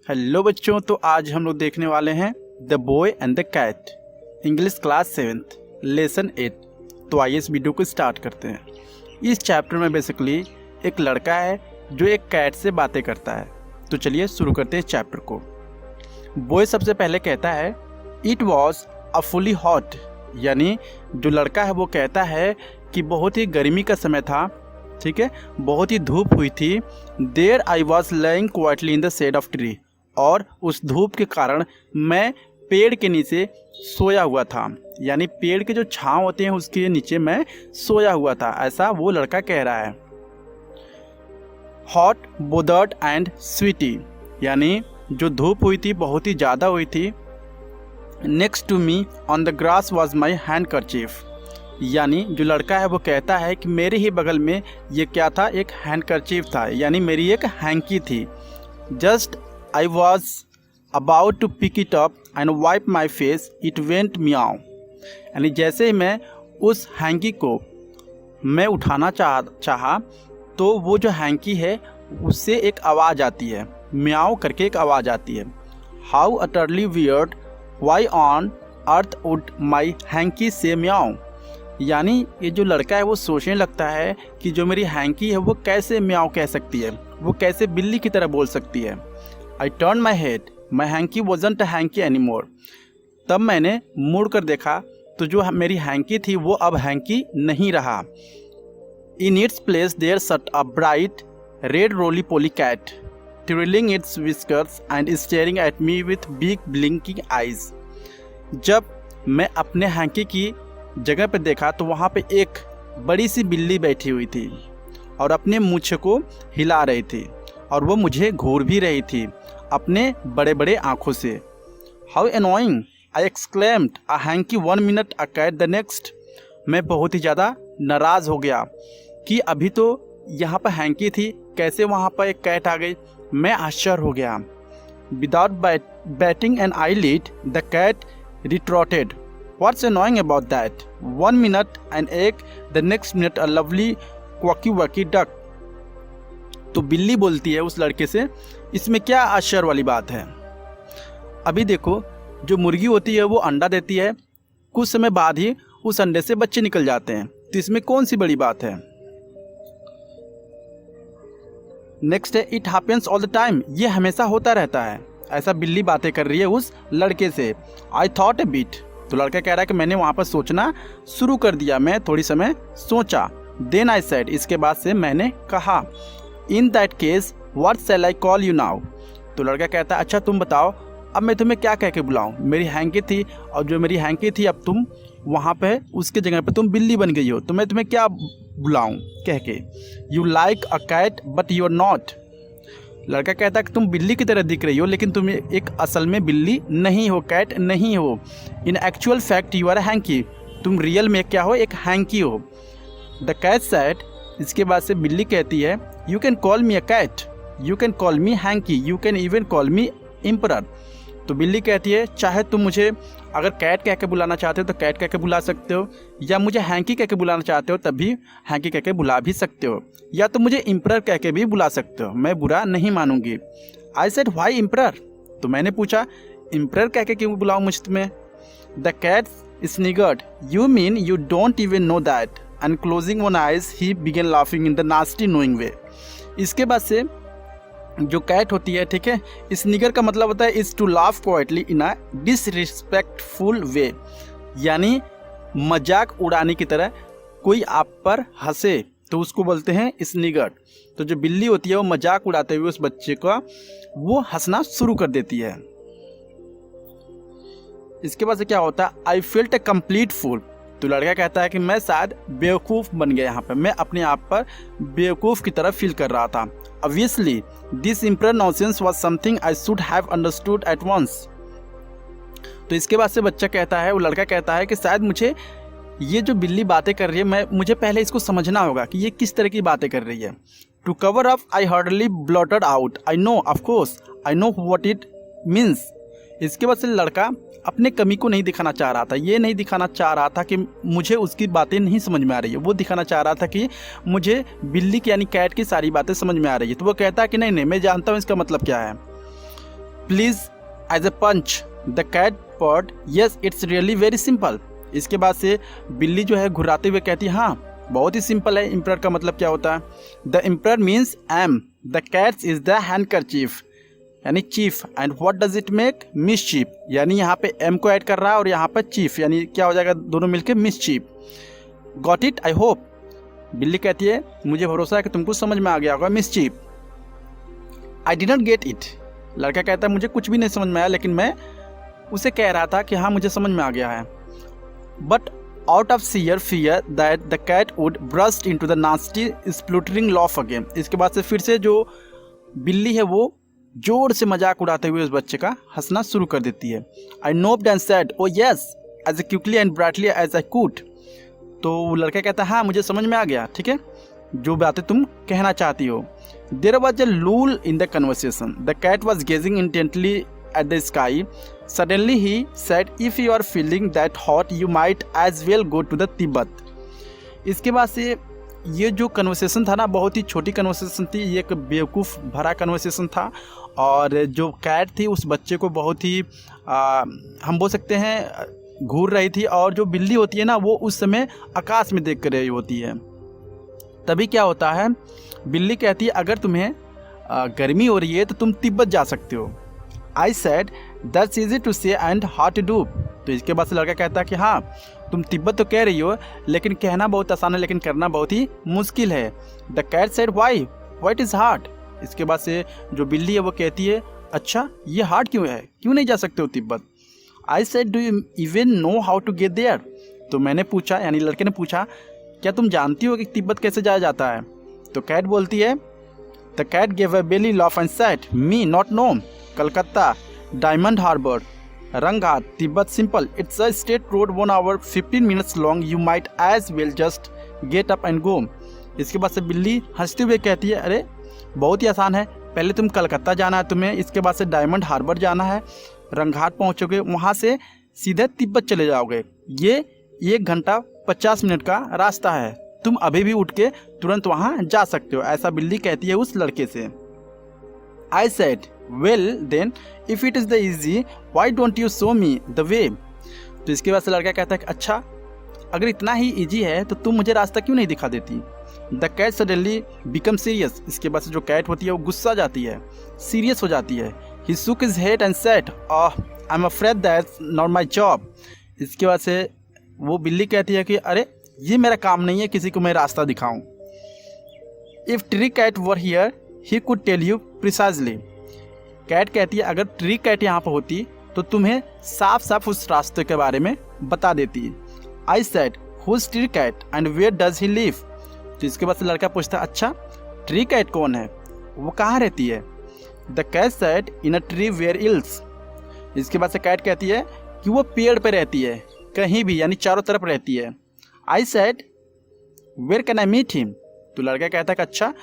Hello बच्चों, तो आज हम लोग देखने वाले हैं the boy and the cat, English class 7th lesson 8। तो आइए इस वीडियो को स्टार्ट करते हैं। इस चैप्टर में बेसिकली एक लड़का है जो एक कैट से बातें करता है। तो चलिए शुरू करते हैं इस चैप्टर को। बॉय सबसे पहले कहता है it was a fully hot, यानी जो लड़का है वो कहता है कि बहुत ही गर्मी का समय था, ठीक है, बहुत ही धूप हुई थी। There I was lying quietly in the shade of tree, और उस धूप के कारण मैं पेड़ के नीचे सोया हुआ था, यानी पेड़ के जो छांव होते हैं उसके नीचे मैं सोया हुआ था, ऐसा वो लड़का कह रहा है। हॉट, बोदर्ड एंड स्वीटी, यानी जो धूप हुई थी बहुत ही ज़्यादा हुई थी। Next to me on the grass was my handkerchief, यानी जो लड़का है वो कहता है कि मेरे ही बगल में ये क्या था, एक हैंडकरचीफ था, यानी मेरी एक हैंकी थी। Just I was about to pick it up and wipe my face, it went meow, यानी जैसे ही मैं उस हैंकी को मैं उठाना चाहा तो वो जो हैंकी है उससे एक आवाज़ आती है, म्याओ करके एक आवाज़ आती है। How utterly weird, why on earth would my hanky say meow, यानी ये जो लड़का है वो सोचने लगता है कि जो मेरी हैंकी है वो कैसे म्याओ कह सकती है, वो कैसे बिल्ली की तरह बोल सकती है। I turned my head, my hanky wasn't a hanky anymore, तब मैंने मुड़ कर देखा तो जो मेरी हैंकी थी वो अब हैंकी नहीं रहा। In its place there sat a bright red roly-poly cat, twirling its whiskers and staring at me with big blinking eyes। जब मैं अपने हैंकी की जगह पर देखा तो वहाँ पे एक बड़ी सी बिल्ली बैठी हुई थी और अपने मूँछ को हिला रही थी, और वो मुझे घूर भी रही थी अपने बड़े बड़े आँखों से। How annoying, I exclaimed, a hankie 1 minute, a cat the next. मैं बहुत ही ज़्यादा नाराज़ हो गया कि अभी तो यहाँ पर हैंकी थी, कैसे वहाँ पर एक कैट आ गई। मैं आश्चर्य हो गया। Without batting an eyelid, the cat retorted, what's annoying about that, 1 minute an egg, the next minute a lovely quacky wacky duck. तो बिल्ली बोलती है उस लड़के से, इसमें क्या आश्चर्य वाली बात है। अभी देखो, जो मुर्गी होती है वो अंडा देती है, कुछ समय बाद ही उस अंडे से बच्चे निकल जाते हैं, तो इसमें कौन सी बड़ी बात है। नेक्स्ट है it happens all the time, ये हमेशा होता रहता है, ऐसा बिल्ली बातें कर रही है उस लड़के से। आई थॉट ए बिट, तो लड़का कह रहा है कि मैंने वहाँ पर सोचना शुरू कर दिया, मैं थोड़ी समय सोचा। देन आई सेड, इसके बाद से मैंने कहा, इन that case what shell I call you now. तो लड़का कहता है अच्छा तुम बताओ अब मैं तुम्हें क्या कह के बुलाऊँ, मेरी हैंकी थी और जो मेरी हैंकी थी अब तुम वहाँ पे उसके जगह पे तुम बिल्ली बन गई हो, तो मैं तुम्हें क्या बुलाऊँ कह के। You like a cat but you are not. लड़का कहता है कि तुम बिल्ली की तरह दिख रही हो लेकिन तुम एक असल में बिल्ली नहीं हो, कैट नहीं हो। In actual fact you are a hankie, तुम रियल में क्या हो, एक हैंकी हो। द कैट सेड, इसके बाद से बिल्ली कहती है you can call me a cat, you can call me hankie, you can even call me emperor. तो बिल्ली कहती है चाहे तुम मुझे अगर कैट कह के बुलाना चाहते हो तो कैट कह के बुला सकते हो, या मुझे हैंकी कह के बुलाना चाहते हो तब भी हैंकी कह के बुला भी सकते हो, या तो मुझे एम्परर कह के भी बुला सकते हो, मैं बुरा नहीं मानूंगी। आई सेड व्हाई एम्परर, तो मैंने पूछा एम्परर कह के क्यों बुलाऊँ मुझ तुम्हें। The cat sniggered, you mean you don't even know that, and closing one eyes he began laughing in the nasty knowing way. इसके बाद से जो कैट होती है, ठीक है, स्निगर का मतलब होता है is to laugh quietly in a disrespectful way, यानी मजाक उड़ाने की तरह कोई आप पर हंसे तो उसको बोलते हैं स्निगर। तो जो बिल्ली होती है वो मजाक उड़ाते हुए उस बच्चे का वो हंसना शुरू कर देती है। इसके बाद से क्या होता है, आई फेल्ट ए कंप्लीट फूल। तो लड़का कहता है कि मैं शायद बेवकूफ़ बन गया, यहाँ पर मैं अपने आप पर बेवकूफ़ की तरह फील कर रहा था। Obviously, this emperor nonsense was something I should have understood at once। तो इसके बाद से बच्चा कहता है, वो लड़का कहता है कि शायद मुझे ये जो बिल्ली बातें कर रही है मुझे पहले इसको समझना होगा कि ये किस तरह की बातें कर रही है। To cover up, I hurriedly blurted out, I know, of course, I know what it means। इसके बाद से लड़का अपने कमी को नहीं दिखाना चाह रहा था, ये नहीं दिखाना चाह रहा था कि मुझे उसकी बातें नहीं समझ में आ रही है, वो दिखाना चाह रहा था कि मुझे बिल्ली की यानी कैट की सारी बातें समझ में आ रही है। तो वो कहता है कि नहीं नहीं मैं जानता हूँ इसका मतलब क्या है। Please as a punch the cat pot yes it's really very simple. इसके बाद से बिल्ली जो है घुराते हुए कहती है हाँ बहुत ही सिंपल है। इम्पर का मतलब क्या होता है? द इम्पर means M, the cat's is the handkerchief यानी chief, and what does it make? Mischief, यानी यहाँ पे एम को ऐड कर रहा है और यहाँ पे चीफ, यानी क्या हो जाएगा दोनों मिलके mischief. Got it I hope. बिल्ली कहती है मुझे भरोसा है कि तुमको समझ में आ गया होगा mischief. I didn't get it. लड़का कहता है मुझे कुछ भी नहीं समझ में आया, लेकिन मैं उसे कह रहा था कि हाँ मुझे समझ में आ गया है। But out of sheer fear that the cat would burst into the nasty spluttering laugh again। इसके बाद से फिर से जो बिल्ली है वो जोर से मजाक उड़ाते हुए उस बच्चे का हंसना शुरू कर देती है। I noped and said, oh yes, as quickly and brightly as I could। तो वो लड़का कहता है हाँ मुझे समझ में आ गया, ठीक है जो बातें तुम कहना चाहती हो। There was a lull in the conversation. The cat was gazing intently at the sky. Suddenly he said, if you are feeling that hot you might as well go to the Tibet। इसके बाद से ये जो conversation था ना बहुत ही छोटी conversation थी, ये एक बेवकूफ़ भरा कन्वर्सेशन था। और जो कैट थी उस बच्चे को बहुत ही हम बोल सकते हैं घूर रही थी, और जो बिल्ली होती है ना वो उस समय आकाश में देख कर रही होती है। तभी क्या होता है बिल्ली कहती है अगर तुम्हें गर्मी हो रही है तो तुम तिब्बत जा सकते हो। I said that's easy to say and hard to do. तो इसके बाद से लड़का कहता है कि हाँ तुम तिब्बत तो कह रही हो लेकिन कहना बहुत आसान है लेकिन करना बहुत ही मुश्किल है। The cat said why what is hard. इसके बाद से जो बिल्ली है वो कहती है अच्छा ये हार्ड क्यों है, क्यों नहीं जा सकते हो Tibet. I said do you even know how to get there. तो मैंने पूछा यानी लड़के ने पूछा क्या तुम जानती हो कि तिब्बत कैसे जाया जाता है। तो कैट बोलती है the cat gave a belly laugh and said me not know, Calcutta, Diamond Harbour, Ranghat, Tibet simple, it's a straight road 1 hour 15 minutes long, you might as well just get up and go. इसके बाद से बिल्ली हंसते हुए कहती है अरे बहुत ही आसान है, पहले तुम कलकत्ता जाना है तुम्हें, इसके बाद से डायमंड हार्बर जाना है, रंगघाट पहुँचोगे, वहाँ से सीधे तिब्बत चले जाओगे। ये 1 घंटा 50 मिनट का रास्ता है, तुम अभी भी उठ के तुरंत वहाँ जा सकते हो। ऐसा बिल्ली कहती है उस लड़के से। I said well then if it is the easy why don't you show me the way. तो इसके बाद से लड़का कहता है कि अच्छा अगर इतना ही ईजी है तो तुम मुझे रास्ता क्यों नहीं दिखा देती। The cat suddenly become serious. इसके बाद से जो कैट होती है वो गुस्सा जाती है, सीरियस हो जाती है। He shook his head and said I am afraid that's not my job. इसके बाद से वो बिल्ली कहती है कि अरे ये मेरा काम नहीं है किसी को मैं रास्ता दिखाऊं। If tree cat were here he could tell you precisely. Cat कहती है अगर ट्री कैट यहाँ पर होती तो तुम्हें साफ साफ उस रास्ते के बारे में बता देती। I said whose tree cat and where does he live. तो इसके बाद से लड़का पूछता अच्छा ट्री कैट कौन है, वो कहाँ रहती है। The cat said in a tree where else. इसके बाद से कैट कहती है कि वो पेड़ पर रहती है, कहीं भी यानी चारों तरफ रहती है। I said where can I meet him. तो लड़का कहता है कि अच्छा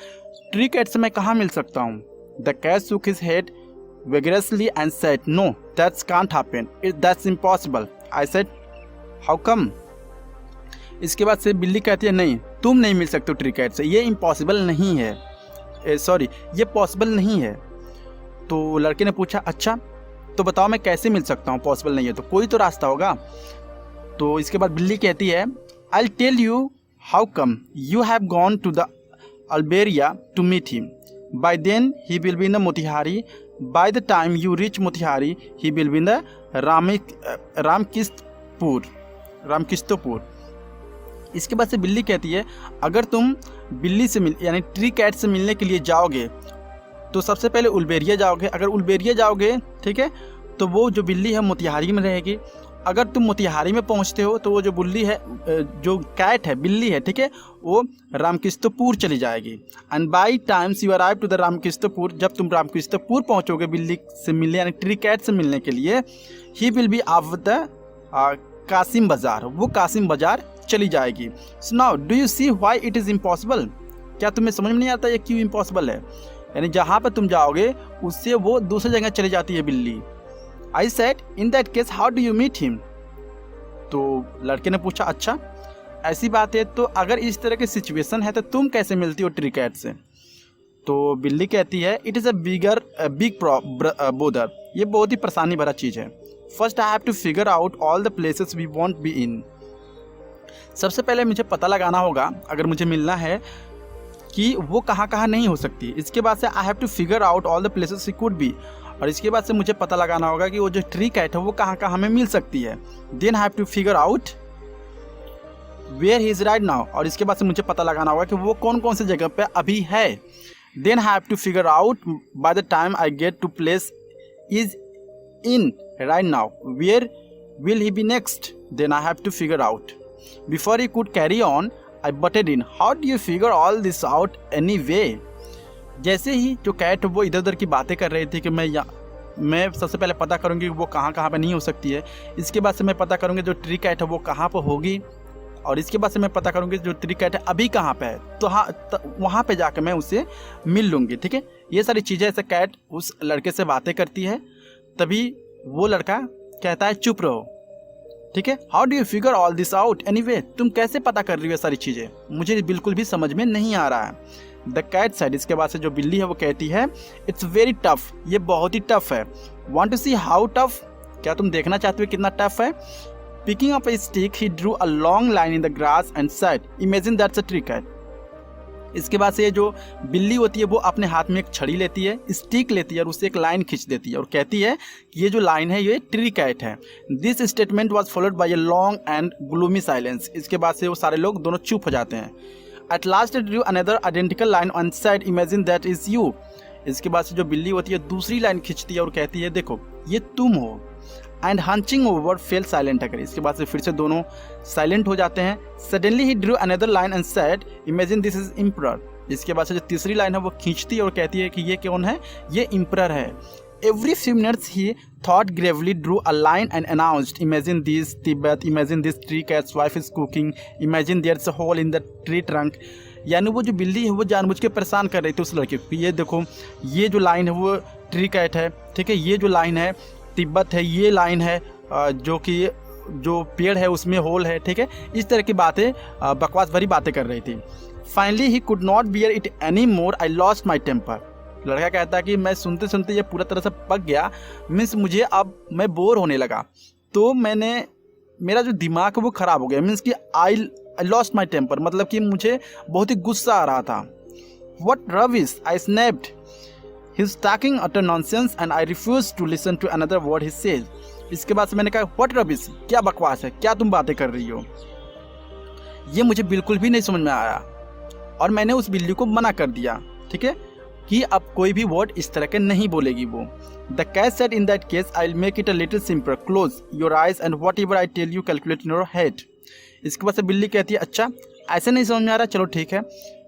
ट्री कैट से मैं कहाँ मिल सकता हूँ। The cat shook his head vigorously and said no that can't happen, that's impossible। I said how come। इसके बाद से बिल्ली कहती है नहीं तुम नहीं मिल सकते हो ट्री कैट से, ये इम्पॉसिबल नहीं है, सॉरी ये पॉसिबल नहीं है। तो लड़के ने पूछा अच्छा तो बताओ मैं कैसे मिल सकता हूँ, पॉसिबल नहीं है तो कोई तो रास्ता होगा। तो इसके बाद बिल्ली कहती है I tell you how come, you have gone to the Alberia to meet him, by then he will be in the Motihari, by the time you reach Motihari he will be in the रामकिस्तपुर। इसके बाद से बिल्ली कहती है अगर तुम बिल्ली से यानी ट्री कैट से मिलने के लिए जाओगे तो सबसे पहले उल्बेरिया जाओगे, अगर उल्बेरिया जाओगे ठीक है तो वो जो बिल्ली है मोतिहारी में रहेगी। अगर तुम मोतिहारी में पहुंचते हो तो वो जो बिल्ली है जो कैट है बिल्ली है ठीक है वो रामकिस्तपुर चली जाएगी। And by times you arrive to the Ramkistpur, जब तुम रामकिस्तपुर पहुंचोगे बिल्ली से मिलने यानी ट्री कैट से मिलने के लिए, he will be off the Kasim Bazaar, वो कासिम बाज़ार चली जाएगी। So now do you see why it is impossible. क्या तुम्हें समझ में नहीं आता ये क्यों इम्पॉसिबल है, यानी जहाँ पर तुम जाओगे उससे वो दूसरी जगह चली जाती है बिल्ली। I said, in that case, how do you meet him? तो लड़के ने पूछा अच्छा ऐसी बात है तो अगर इस तरह की सिचुएशन है तो तुम कैसे मिलती हो ट्री कैट से। तो बिल्ली कहती है it is a big bother, ये बहुत ही परेशानी भरा चीज़ है। First I have to figure out all the places we won't be in. सबसे पहले मुझे पता लगाना होगा, अगर मुझे मिलना है कि वो कहाँ कहाँ नहीं हो सकती। इसके बाद से I have to figure out all the places we could be, और इसके बाद से मुझे पता लगाना होगा कि वो जो ट्री कैट है वो कहाँ कहाँ हमें मिल सकती है। Then I have to figure out where he is right now, और इसके बाद से मुझे पता लगाना होगा कि वो कौन कौन सी जगह पे अभी है। Then I have to figure out by the time I get to place is in right now where will he be next. Then I have to figure out before he could carry on I butted in. How do you figure all this out anyway. जैसे ही जो cat वो इधर उधर की बातें कर रही थी कि मैं सबसे पहले पता करूँगी वो कहाँ कहाँ पे नहीं हो सकती है। इसके बाद से मैं पता करूँगी जो ट्री कैट है वो कहाँ पर होगी, और इसके बाद से मैं पता करूँगी जो ट्री कैट है अभी कहाँ पे है, तो वहाँ पे जाकर मैं उसे मिल लूँगी। ठीक है, ये सारी चीज़ें ऐसे कैट उस लड़के से बातें करती है। तभी वो लड़का कहता है चुप रहो। ठीक है, how do you figure all this out anyway, तुम कैसे पता कर रही हो सारी चीज़ें, मुझे बिल्कुल भी समझ में नहीं आ रहा है। द कैट साइड, इसके बाद से जो बिल्ली है वो कहती है इट्स वेरी टफ, ये बहुत ही टफ है। Want to see how tough, क्या तुम देखना चाहते हो कितना टफ है। Picking up a stick he drew a long line in the grass and said imagine that's a tree cat. इसके बाद से जो बिल्ली होती है वो अपने हाथ में एक छड़ी लेती है, स्टिक लेती है और उससे एक लाइन खींच देती है और कहती है कि ये जो लाइन है ये ट्री कैट है। This statement was followed by a long and gloomy silence. इसके बाद से वो सारे लोग दोनों चुप हो जाते हैं। At last it Drew another identical line and said imagine that is you. इसके बाद से जो बिल्ली होती है दूसरी लाइन खींचती है और कहती है देखो ये तुम हो। एंड हंचिंग ओवर फेल साइलेंट अगर। इसके बाद से फिर से दोनों साइलेंट हो जाते हैं। Suddenly he drew another line and said imagine this is emperor. इसके बाद से जो तीसरी लाइन है वो खींचती है और कहती है कि ये कौन है, ये इम्परर है। Every few minutes he thought gravely drew a line and announced imagine this Tibet, imagine this tree cat's wife is cooking, imagine there is a hole in the tree trunk. यानी वो जो बिल्ली है वो जानबूझ के परेशान कर रही थी उस लड़के को, ये देखो ये जो लाइन है वो ट्री कैट है, ठीक है, ये जो लाइन है तिब्बत है, ये लाइन है जो कि जो पेड़ है उसमें होल है। ठीक है, इस तरह की बातें बकवास भरी बातें कर रही थी। Finally he could not bear it any more, I lost my temper. लड़का कहता है कि मैं सुनते सुनते ये पूरा तरह से पक गया, मीन्स मुझे अब मैं बोर होने लगा, तो मेरा जो दिमाग है वो ख़राब हो गया। मीन्स कि आई लॉस्ट माई टेम्पर, मतलब कि मुझे बहुत ही गुस्सा आ रहा था। What rubbish, I snapped, he is talking utter nonsense and I refuse to listen to another word he says. इसके बाद से मैंने कहा व्हाट रबिश, क्या बकवास है, क्या तुम बातें कर रही हो, ये मुझे बिल्कुल भी नहीं समझ में आया। और मैंने उस बिल्ली को मना कर दिया, ठीक है, कि अब कोई भी वर्ड इस तरह के नहीं बोलेगी वो। The cat said in that case I will make it a little simple, close your eyes and whatever I tell you calculate in your head. इसके बाद से बिल्ली कहती है अच्छा ऐसे नहीं समझ में आ रहा, चलो ठीक है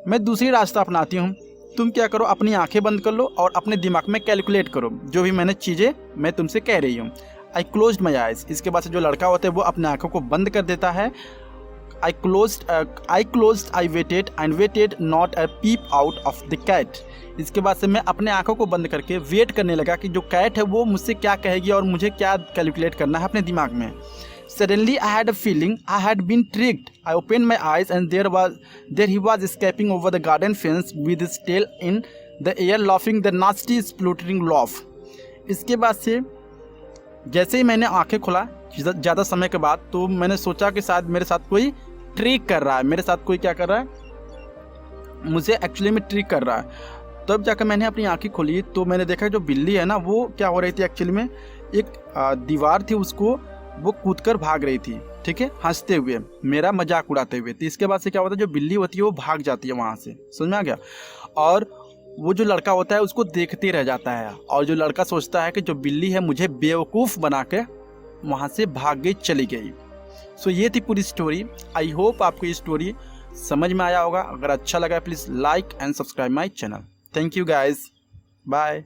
मैं दूसरी रास्ता अपनाती हूँ, तुम क्या करो अपनी आंखें बंद कर लो और अपने दिमाग में कैलकुलेट करो जो भी मैंने चीज़ें मैं तुमसे कह रही हूँ। आई क्लोज्ड माई आइज। इसके बाद से जो लड़का होता है वो अपने आंखों को बंद कर देता है। I closed I waited and waited not a peep out of the cat. इसके बाद से मैं अपने आंखों को बंद करके वेट करने लगा कि जो कैट है वो मुझसे क्या कहेगी और मुझे क्या कैलकुलेट करना है अपने दिमाग में। Suddenly I had a feeling I had been tricked. I opened my eyes and there he was escaping over the garden fence with his tail in the air laughing the nasty spluttering laugh. इसके बाद से जैसे ही मैंने आंखें खोला ज़्यादा समय के बाद, तो मैंने सोचा कि शायद मेरे साथ कोई ट्रिक कर रहा है, मेरे साथ कोई क्या कर रहा है, मुझे एक्चुअली में ट्रिक कर रहा है। तब जाकर मैंने अपनी आंखें खोली तो मैंने देखा जो बिल्ली है ना वो क्या हो रही थी, एक्चुअली में एक दीवार थी उसको वो कूदकर भाग रही थी, ठीक है, हंसते हुए, मेरा मजाक उड़ाते हुए। तो इसके बाद से क्या होता है जो बिल्ली होती है वो भाग जाती है वहाँ से, समझ में आ गया। और वो जो लड़का होता है उसको देखते रह जाता है और जो लड़का सोचता है कि जो बिल्ली है मुझे बेवकूफ़ बना के वहाँ से भाग गई, चली गई। सो ये थी पूरी स्टोरी। आई होप आपको ये स्टोरी समझ में आया होगा। अगर अच्छा लगा please like and subscribe my channel. Thank you guys, bye.